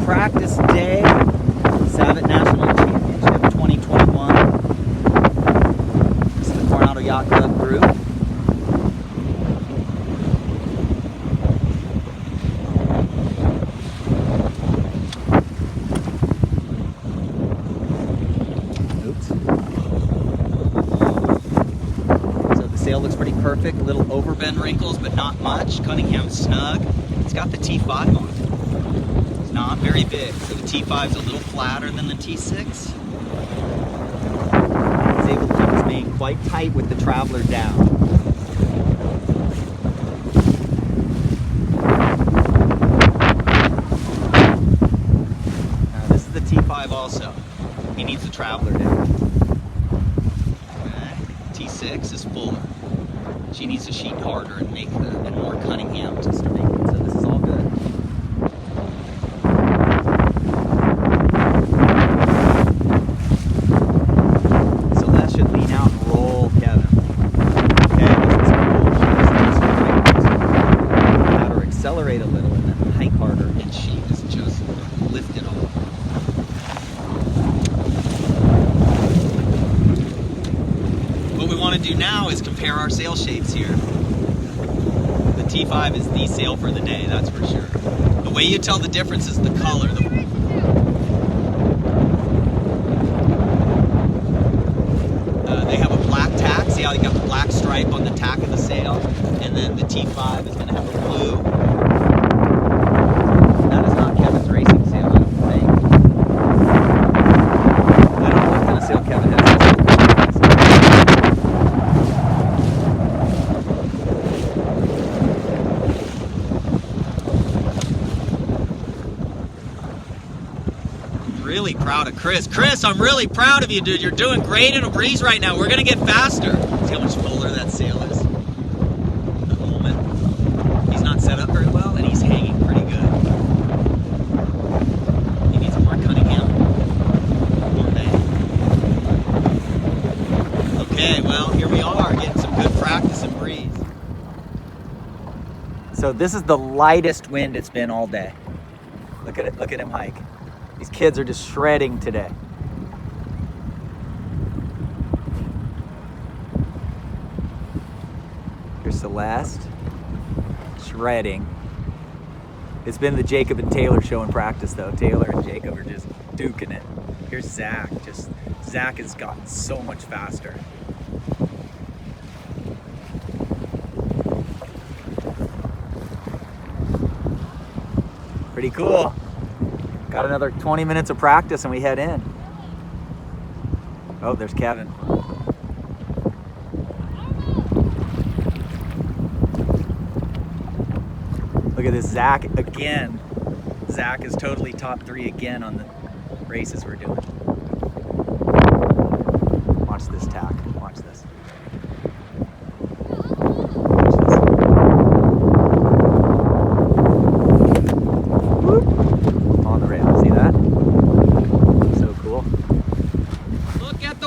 practice day, Sabot National Championship 2021. This is the Coronado Yacht Club group. Oops. So the sail looks pretty perfect. Little overbend wrinkles, but not much. Cunningham's snug. It's got the T5 on it. It's not very big, so the T5 is a little flatter than the T6. It's able to keep this main quite tight with the Traveler down. Now this is the T5 also. He needs the Traveler down. Okay. T6 is fuller. She needs to sheet harder and make and more Cunningham just to make it. So this is all good. So that should lean out and roll Kevin. Okay, this is cool. She just needs to have her accelerate a little and then hike harder, and she is just lifted off. What we want to do now is compare our sail shapes here. The T5 is the sail for the day, that's for sure. The way you tell the difference is the color. They have a black tack. See how they got the black stripe on the tack of the sail? And then the T5 is going to have a blue. That is not Kevin's racing sail, I don't think. I don't know what kind of sail Kevin has. Really proud of Chris. Chris, I'm really proud of you, dude. You're doing great in a breeze right now. We're gonna get faster. See how much fuller that sail is at the moment. He's not set up very well, and he's hanging pretty good. He needs more Cunningham. More bang. Okay, well, here we are, getting some good practice in breeze. So this is the lightest wind it's been all day. Look at it. Look at him hike. These kids are just shredding today. Here's Celeste, shredding. It's been the Jacob and Taylor show in practice though. Taylor and Jacob are just duking it. Here's Zach. Zach has gotten so much faster. Pretty cool. Got another 20 minutes of practice and we head in. Oh, there's Kevin. Look at this, Zach again. Zach is totally top 3 again on the races we're doing. Watch this tack, watch this.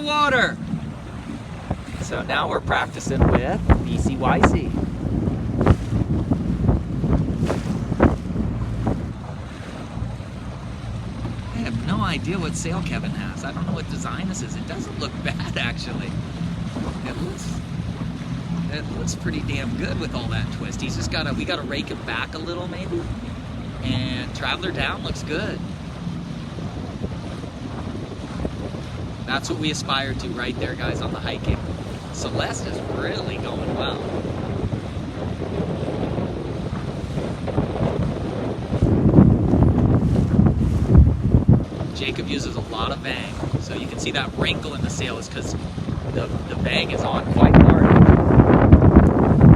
Water. So now we're practicing with BCYC. I have no idea what sail Kevin has. I don't know what design this is. It doesn't look bad actually. It looks pretty damn good with all that twist. He's just we gotta rake it back a little maybe. And Traveler down looks good. That's what we aspire to right there, guys, on the hiking. Celeste is really going well. Jacob uses a lot of bang, so you can see that wrinkle in the sail is because the bang is on quite hard.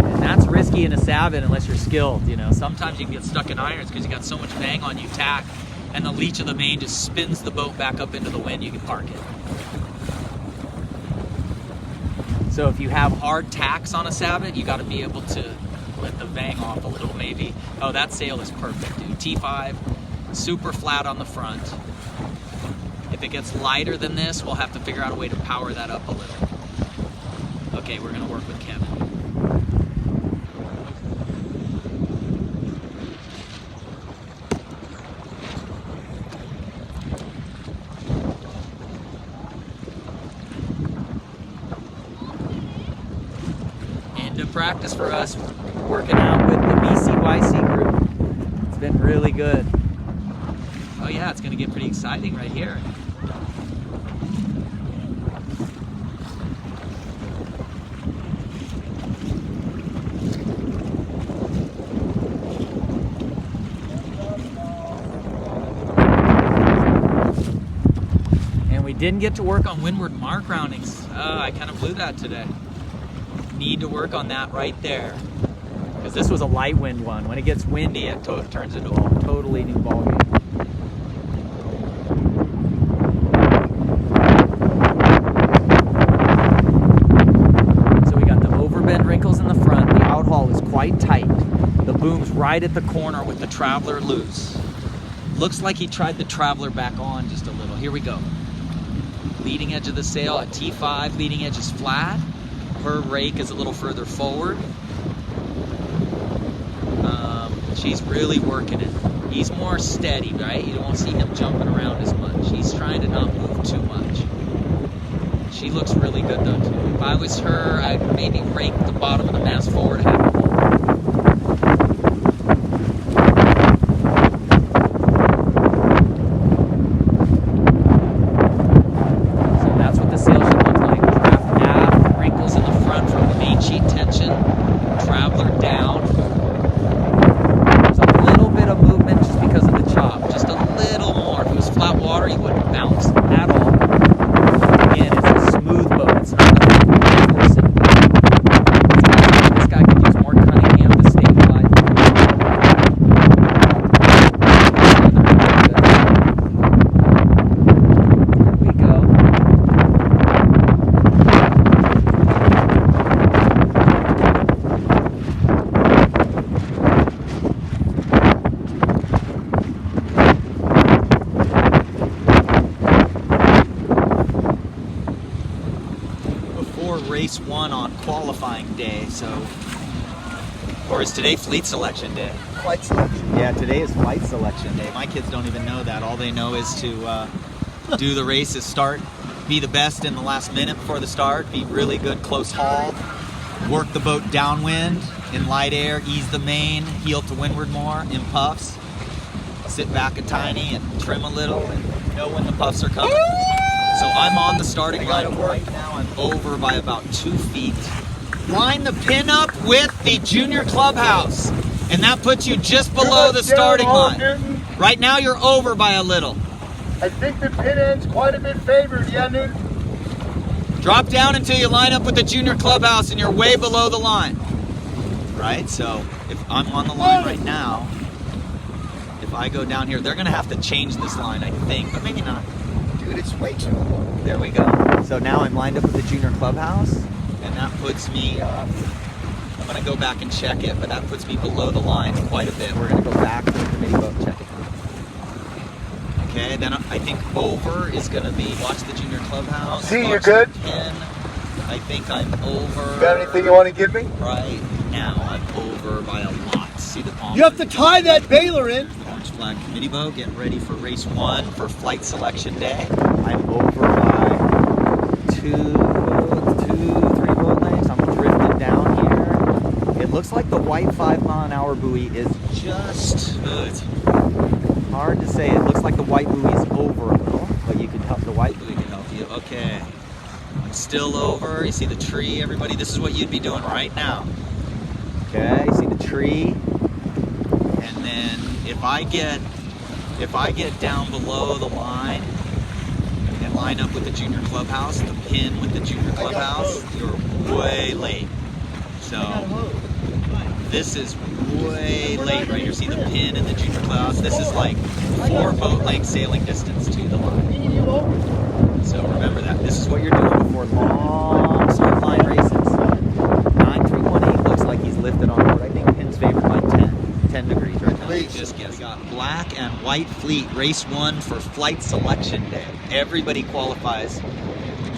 And that's risky in a Sabot unless you're skilled, you know. Sometimes you can get stuck in irons because you got so much bang on you tack, and the leech of the main just spins the boat back up into the wind. You can park it. So if you have hard tacks on a Sabot, you got to be able to let the bang off a little maybe. Oh, that sail is perfect, dude. T5, super flat on the front. If it gets lighter than this, we'll have to figure out a way to power that up a little. Okay, we're gonna work with Kevin. practice for us working out with the BCYC group. It's been really good. Oh yeah, it's gonna get pretty exciting right here. And we didn't get to work on windward mark roundings. I kind of blew that today. Need to work on that right there. Because this was a light wind one. When it gets windy, it turns into a totally new ballgame. So we got the overbend wrinkles in the front. The outhaul is quite tight. The boom's right at the corner with the traveler loose. Looks like he tried the traveler back on just a little. Here we go. Leading edge of the sail at T5. Leading edge is flat. Her rake is a little further forward. She's really working it. He's more steady, right? You don't see him jumping around as much. He's trying to not move too much. She looks really good though too. If I was her, I'd maybe rake the bottom of the mast forward half. Race 1 on qualifying day, or is today fleet selection day? Flight selection. Yeah, today is flight selection day. My kids don't even know that. All they know is to do the races, start, be the best in the last minute before the start, be really good close haul, work the boat downwind in light air, ease the main, heel to windward more in puffs, sit back a tiny and trim a little and know when the puffs are coming. So I'm on the starting line right now. I'm over by about 2 feet. Line the pin up with the junior clubhouse, and that puts you just below the starting line. Right now you're over by a little. I think the pin end's quite a bit favored, yeah, Newton? Drop down until you line up with the junior clubhouse and you're way below the line. Right, so if I'm on the line right now, if I go down here, they're gonna have to change this line, I think, but maybe not. Dude, it's way too long. There we go. So now I'm lined up with the junior clubhouse, and that puts me, I'm going to go back and check it, but that puts me below the line quite a bit. We're going to go back to the committee boat and check it. Okay, then I think over is going to be, watch the junior clubhouse. See, you're good? Pin. I think I'm over. Got anything you want to give me? Right now, I'm over by a lot. See the palm? You have to tie that baler in. Orange flag committee boat, getting ready for race 1 for flight selection day. I'm over by 2, 3 boat lengths. I'm drifting down here. It looks like the white 5-mile-an-hour buoy is just, it's hard to say. It looks like the white buoy is over a little, but you can help, the white buoy can help you. Okay, I'm still over. You see the tree, everybody? This is what you'd be doing right now. Okay, you see the tree? And then if I get down below the line and line up with the junior clubhouse, the pin with the junior clubhouse, you're way late. So this is way late right here. See the pin and the junior clubhouse? This is like 4 boat length sailing distance to the line. So remember that. This is what you're doing before long start line races. 9318 looks like he's lifted on board. I think pin's favored by 10 degrees right now. Just guess. We got black and white fleet race 1 for flight selection day. Everybody qualifies,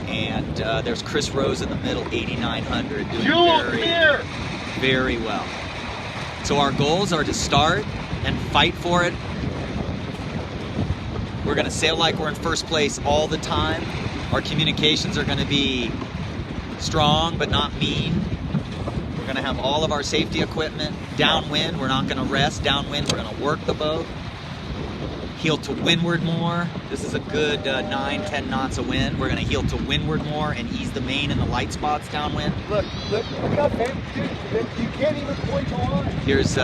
and there's Chris Rose in the middle, 8,900, doing very well. So our goals are to start and fight for it. We're going to sail like we're in first place all the time. Our communications are going to be strong but not mean. We're going to have all of our safety equipment downwind. We're not going to rest downwind. We're going to work the boat. Heel to windward more. This is a good 9-10 knots of wind. We're going to heel to windward more and ease the main and the light spots downwind. Look up, man. Dude, you can't even point to line. Here's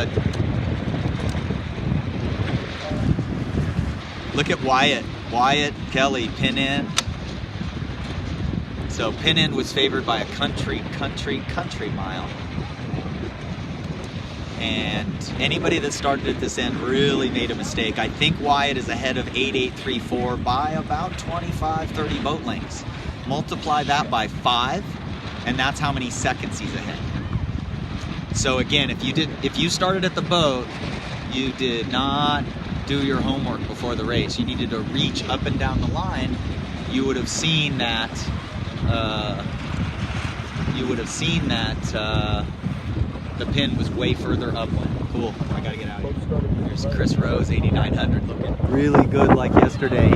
look at Wyatt Kelly, pin in. So pin in was favored by a country mile. And anybody that started at this end really made a mistake. I think Wyatt is ahead of 8834 by about 25, 30 boat lengths. Multiply that by 5, and that's how many seconds he's ahead. So again, if you started at the boat, you did not do your homework before the race. You needed to reach up and down the line. You would have seen that. The pin was way further upwind. Cool. I gotta get out of here. There's Chris Rose, 8900, looking really good like yesterday.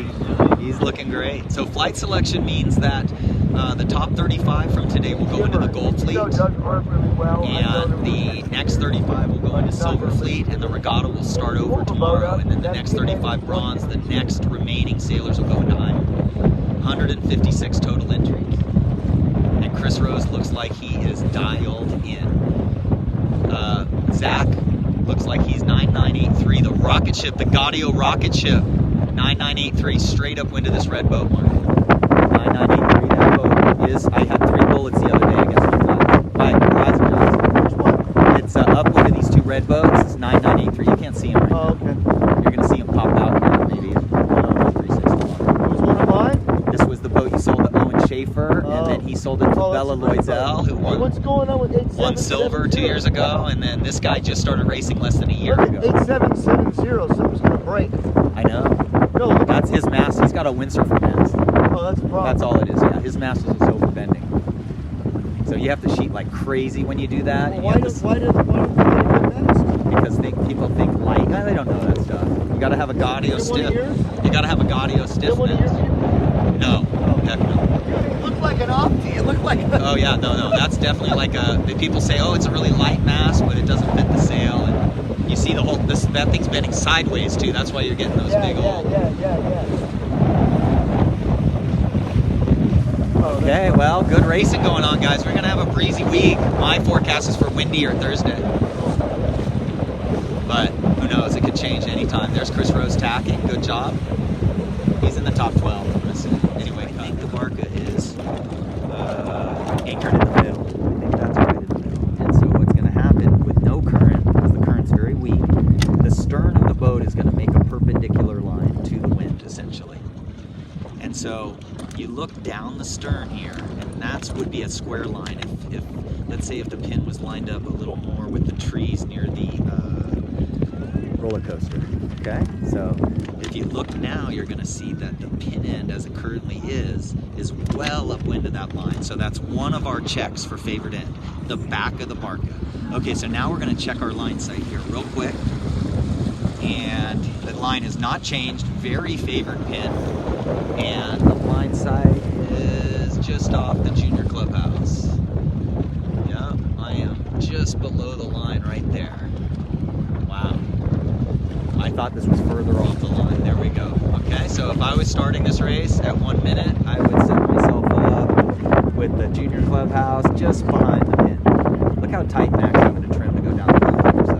He's looking great. So flight selection means that the top 35 from today will go into the Gold Fleet, and the next 35 will go into Silver Fleet, and the regatta will start over tomorrow, and then the next 35 bronze. The next remaining sailors will go into Iron. 156 total entries. And Chris Rose looks like he is dialed in. Zach looks like he's 9983. The rocket ship, the Gaudio rocket ship, 9983, straight up wind of this red boat, Mark. 9983, that boat is, I had 3 bullets the other day against my class. It's upwind of these 2 red boats. It's 9983. You can't see them right now. Okay. You're going to see them pop out now, maybe. 360. Was one of mine? This was the boat you sold to Owen Schaefer, and then he sold it to Bella Loisel, who What's going on with 8770? won silver 2 years ago, and then this guy just started racing less than a year ago. 8770, something's gonna break. I know. No, look, That's his mast. He's got a windsurfer mast. oh, that's a problem. That's all it is, yeah. His mast is just overbending. So you have to sheet like crazy when you do that. And Why you do have why do that? because people think light. They don't know that stuff. You gotta have a Gaudio stiff. You gotta have a Gaudio stiffness. No. Heck no. It looked like an Opti. It looked like Oh yeah, no, that's definitely like the people say, oh, it's a really light mast, but it doesn't fit the sail, and you see the whole that thing's bending sideways too. That's why you're getting those big old. Okay, well, good racing going on, guys. We're gonna have a breezy week. My forecast is for windier Thursday, but who knows? It could change anytime. There's Chris Rose tacking. Good job. He's in the top 12. Anyway, I think the Barca is anchored in the middle. I think that's right in the middle. And so what's going to happen with no current, because the current's very weak, the stern of the boat is going to make a perpendicular line to the wind, essentially. And so you look down the stern here, and that would be a square line. If let's say if the pin was lined up a little more with the trees near the roller coaster. Okay, so if you look now, you're going to see that the pin end, as it currently is well upwind of that line. So that's one of our checks for favored end, the back of the Barca. Okay, so now we're going to check our line sight here real quick. And the line has not changed, very favored pin. And the line sight is just off the junior clubhouse. Yeah, I am just below the line right there. Wow. I thought this was further off the line. There we go. Okay, so if I was starting this race at 1 minute, I would set myself up with the junior clubhouse just behind the pin. Look how tight Mac's having to trim to go down the line. So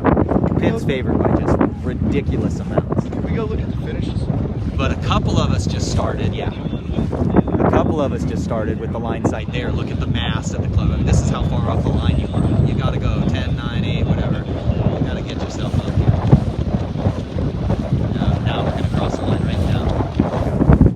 the pin's favored by just ridiculous amounts. Can we go look at the finishes? But a couple of us just started, yeah. A couple of us just started with the line sight there. Look at the mast of the club. I mean, this is how far off the line